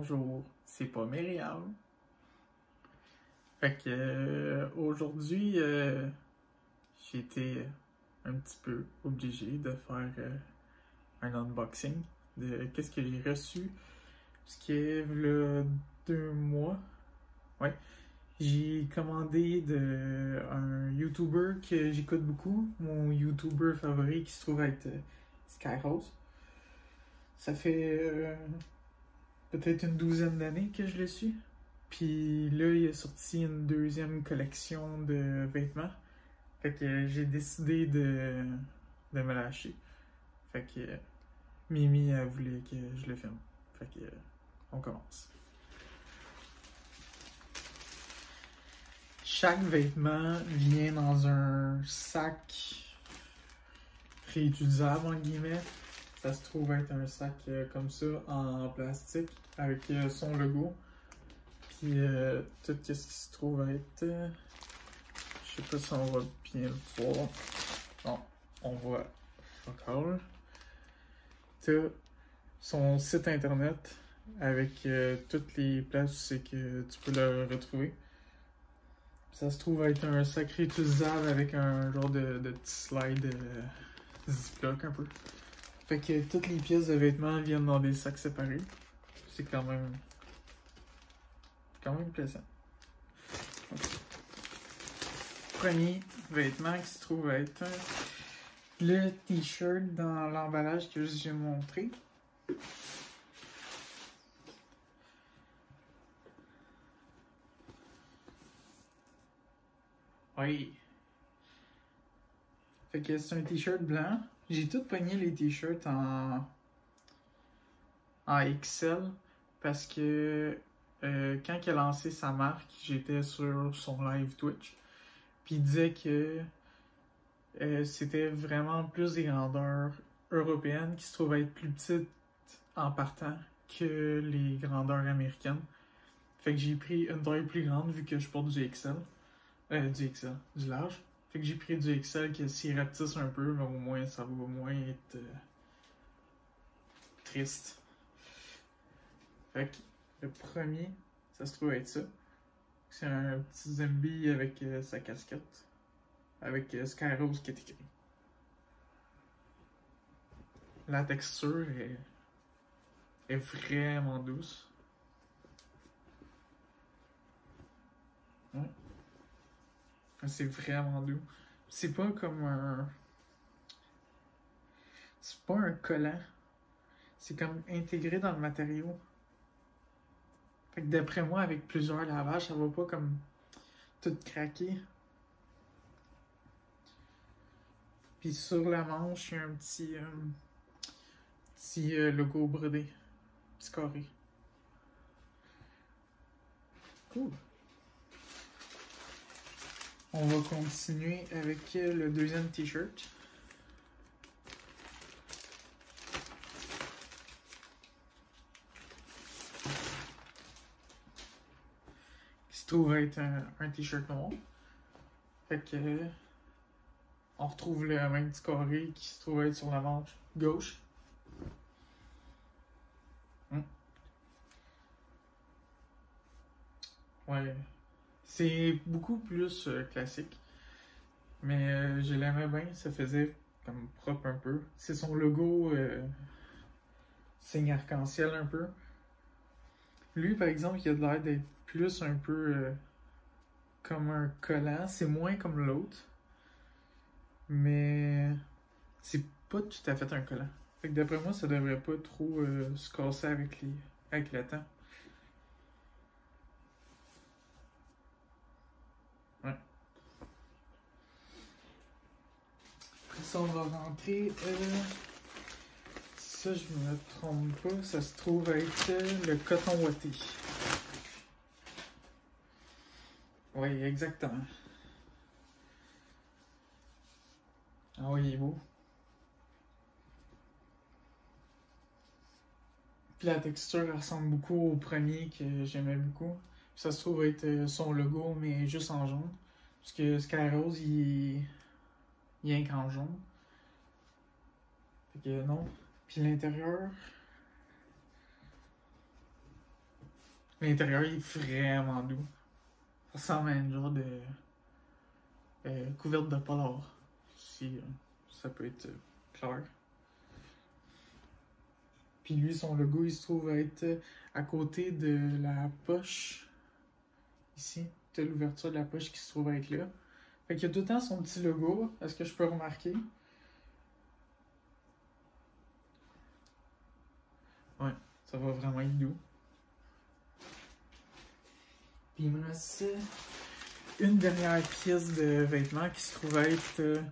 Bonjour, c'est pas Myriam. Fait que aujourd'hui, j'ai été un petit peu obligé de faire un unboxing de qu'est-ce que j'ai reçu. Ce qui est le 2 mois. Ouais. J'ai commandé un YouTuber que j'écoute beaucoup, mon YouTuber favori qui se trouve être Skyrose. Ça fait peut-être une douzaine d'années que je le suis. Puis là, il a sorti une deuxième collection de vêtements. Fait que j'ai décidé de me lâcher. Fait que Mimi, elle voulait que je le filme. Fait que on commence. Chaque vêtement vient dans un sac réutilisable, en guillemets. Ça se trouve être un sac comme ça, en plastique, avec son logo. Puis tout ce qui se trouve être... je sais pas si on va bien le voir. Non, on voit fuck all. T'as son site internet avec toutes les places où c'est que tu peux le retrouver. Ça se trouve être un sac réutilisable avec un genre de petit slide Ziploc un peu. Fait que toutes les pièces de vêtements viennent dans des sacs séparés. C'est quand même plaisant. Premier vêtement qui se trouve être le t-shirt dans l'emballage que je viens de montrer. Oui. Fait que c'est un t-shirt blanc. J'ai tout pogné les t-shirts en XL parce que quand il a lancé sa marque, j'étais sur son live Twitch. Puis il disait que c'était vraiment plus des grandeurs européennes qui se trouvaient être plus petites en partant que les grandeurs américaines. Fait que j'ai pris une taille plus grande vu que je porte du XL. Du large. Fait que j'ai pris du XL qui s'y rapetisse un peu, mais au moins ça va moins être triste. Fait que le premier, ça se trouve être ça. C'est un petit zombie avec sa casquette. Avec Skyrose qui est écrit. La texture est vraiment douce. Ouais. C'est vraiment doux. C'est pas comme un... C'est pas un collant. C'est comme intégré dans le matériau. Fait que d'après moi, avec plusieurs lavages, ça va pas comme tout craquer. Puis sur la manche, il y a un petit logo brodé. Petit carré. Cool. On va continuer avec le deuxième t-shirt. Qui se trouve être un t-shirt noir. Fait que on retrouve le même petit carré qui se trouve être sur la manche gauche. Ouais. C'est beaucoup plus classique. Mais je l'aimais bien, ça faisait comme propre un peu. C'est son logo signe arc-en-ciel un peu. Lui, par exemple, il a l'air d'être plus un peu comme un collant. C'est moins comme l'autre. Mais c'est pas tout à fait un collant. Fait que d'après moi, ça devrait pas trop se casser avec le temps. Ouais. Après ça, on va rentrer. Ça, je me trompe pas, ça se trouve être le coton ouaté. Oui, exactement. Ah oui, il est beau. Puis la texture elle ressemble beaucoup au premier que j'aimais beaucoup. Ça se trouve être son logo, mais juste en jaune. Parce que Skyrose, il est en jaune. Fait que non. Puis l'intérieur. L'intérieur il est vraiment doux. Ça ressemble à une genre de couverte de polar. Si ça peut être clair. Puis lui, son logo, il se trouve être à côté de la poche. Ici, de l'ouverture de la poche qui se trouve être là. Fait qu'il y a tout le temps son petit logo. Est-ce que je peux remarquer? Ouais, ça va vraiment être doux. Puis il me reste une dernière pièce de vêtement qui se trouve être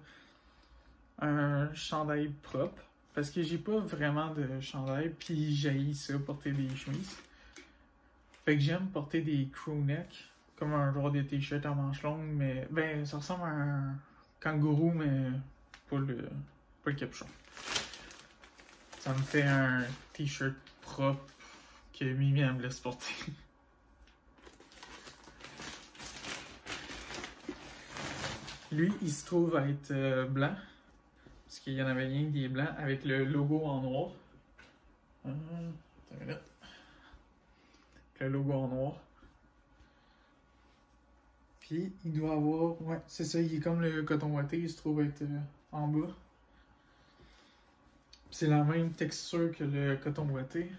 un chandail propre. Parce que j'ai pas vraiment de chandail, puis j'haïs ça, porter des chemises. Fait que j'aime porter des crew-neck, comme un genre de t-shirt à manches longues, mais ben ça ressemble à un kangourou, mais pas le capuchon. Ça me fait un t-shirt propre que Mimi me laisse porter. Lui, il se trouve à être blanc, parce qu'il y en avait rien que des blancs, avec le logo en noir. Attends une minute. Le logo en noir. Puis, il doit avoir... Ouais, c'est ça, il est comme le coton ouaté, il se trouve être en bas. C'est la même texture que le coton ouaté.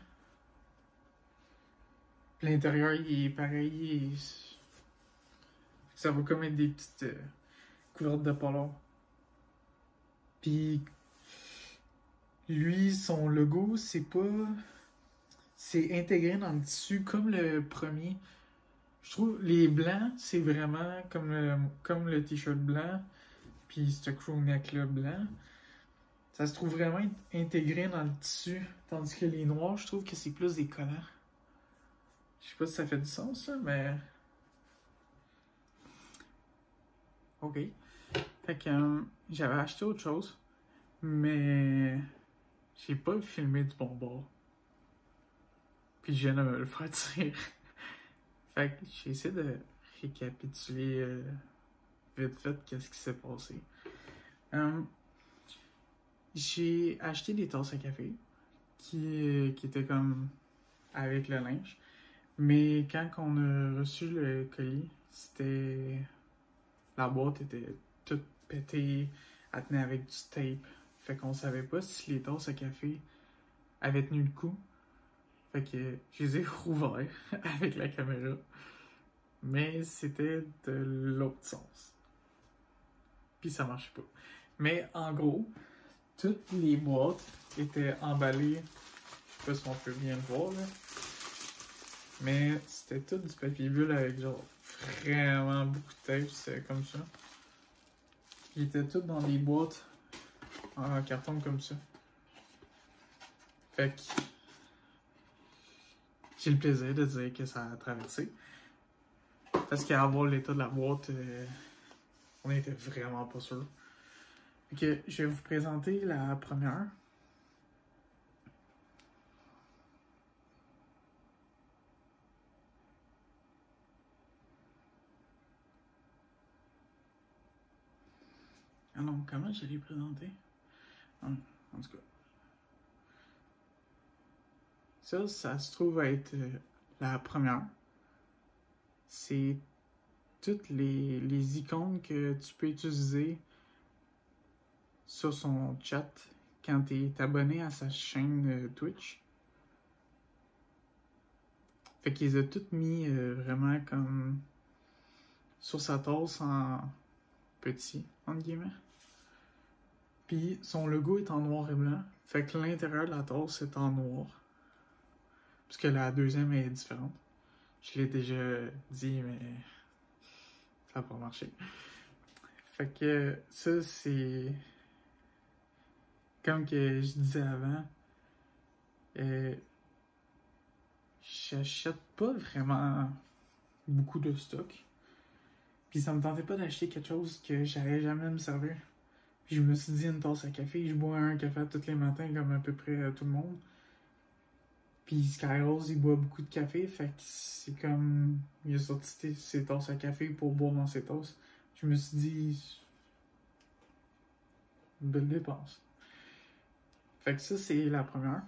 Puis l'intérieur, il est pareil. Ça va comme être des petites couvertes de polar. Puis, lui, son logo, c'est pas... C'est intégré dans le tissu comme le premier. Je trouve les blancs, c'est vraiment comme le t-shirt blanc, puis ce crew-neck là blanc. Ça se trouve vraiment intégré dans le tissu, tandis que les noirs, je trouve que c'est plus des collants. Je sais pas si ça fait du sens, ça, mais... Ok. Fait que j'avais acheté autre chose, mais j'ai pas filmé du bon bord. Puis je viens de me le faire dire. Fait que j'ai essayé de récapituler vite fait qu'est-ce qui s'est passé. J'ai acheté des tasses à café qui étaient comme avec le linge. Mais quand on a reçu le colis, la boîte était toute pétée, elle tenait avec du tape. Fait qu'on savait pas si les tasses à café avaient tenu le coup. Fait que je les ai rouverts avec la caméra. Mais c'était de l'autre sens. Puis ça marchait pas. Mais en gros, toutes les boîtes étaient emballées. Je sais pas si on peut bien le voir là. Mais c'était tout du papier bulle avec genre vraiment beaucoup de tape. C'était comme ça. Ils étaient tous dans des boîtes en carton comme ça. Fait que j'ai le plaisir de dire que ça a traversé. Parce qu'à voir l'état de la boîte, on n'était vraiment pas sûr. Fait que je vais vous présenter la première. Ah non, comment je l'ai présenté? En tout cas. Ça se trouve être la première. C'est toutes les icônes que tu peux utiliser sur son chat quand tu es abonné à sa chaîne Twitch. Fait qu'il les a toutes mis vraiment comme sur sa tasse en petit, entre guillemets. Puis son logo est en noir et blanc. Fait que l'intérieur de la tasse est en noir. Puisque la deuxième est différente. Je l'ai déjà dit, mais ça n'a pas marché. Fait que ça, c'est... Comme que je disais avant, j'achète pas vraiment beaucoup de stock. Puis ça me tentait pas d'acheter quelque chose que j'allais jamais me servir. Puis je me suis dit une tasse à café, je bois un café tous les matins comme à peu près tout le monde. Puis Skyrose, il boit beaucoup de café, fait que c'est comme... Il a sorti ses tasses à café pour boire dans ses tasses. Je me suis dit... Une belle dépense. Fait que ça, c'est la première.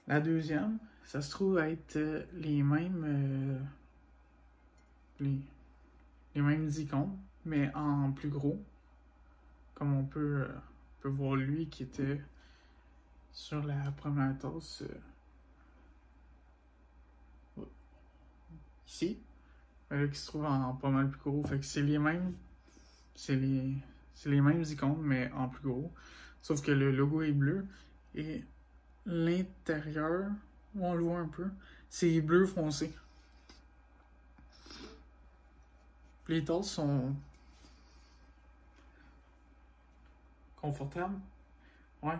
La deuxième, Ça se trouve être les mêmes les mêmes icônes, mais en plus gros. Comme on peut voir lui qui était sur la première tasse ici. Là, qui se trouve en pas mal plus gros. Fait que c'est les mêmes. C'est les mêmes icônes, mais en plus gros. Sauf que le logo est bleu. Et l'intérieur, on le voit un peu, c'est bleu foncé. Les tasses sont confortables. Ouais.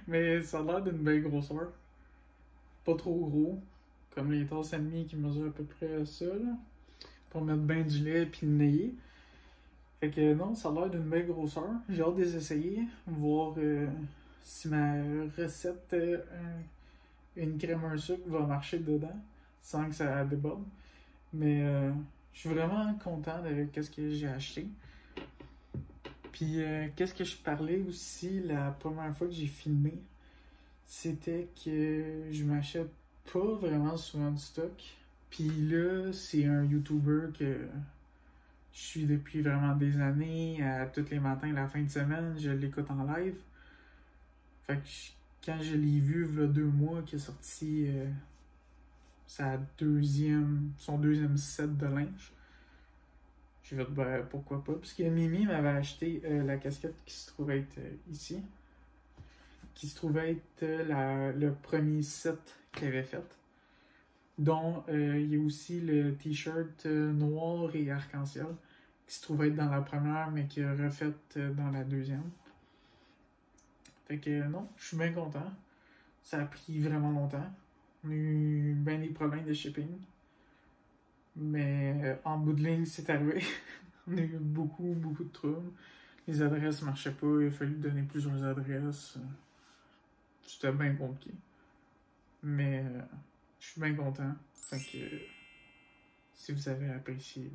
Mais ça a l'air d'une belle grosseur. Pas trop gros. Comme les tasses ennemies qui mesurent à peu près ça, là. Pour mettre bien du lait et le nailler. Fait que non, ça a l'air d'une belle grosseur. J'ai hâte de les essayer. Voir si ma recette une crème un sucre va marcher dedans. Sans que ça déborde. Mais je suis vraiment content avec ce que j'ai acheté. Puis qu'est-ce que je parlais aussi la première fois que j'ai filmé, c'était que je m'achète pas vraiment souvent du stock. Puis là, c'est un YouTuber que je suis depuis vraiment des années. Tous les matins, la fin de semaine, je l'écoute en live. Fait que quand je l'ai vu, il y a 2 mois, qui a sorti son deuxième set de linge, j'ai fait, ben, pourquoi pas. Parce que Mimi m'avait acheté la casquette qui se trouvait être ici. Qui se trouvait être le premier set qu'il avait fait. Dont il y a aussi le t-shirt noir et arc-en-ciel. Qui se trouvait être dans la première, mais qui est refait dans la deuxième. Fait que non, je suis bien content. Ça a pris vraiment longtemps. On a eu bien des problèmes de shipping. Mais en bout de ligne, c'est arrivé. On a eu beaucoup de troubles. Les adresses ne marchaient pas. Il a fallu donner plusieurs adresses. C'était bien compliqué. Mais je suis bien content. Fait que si vous avez apprécié,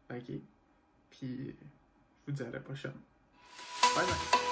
ben, likez. Puis je vous dis à la prochaine. Bye bye.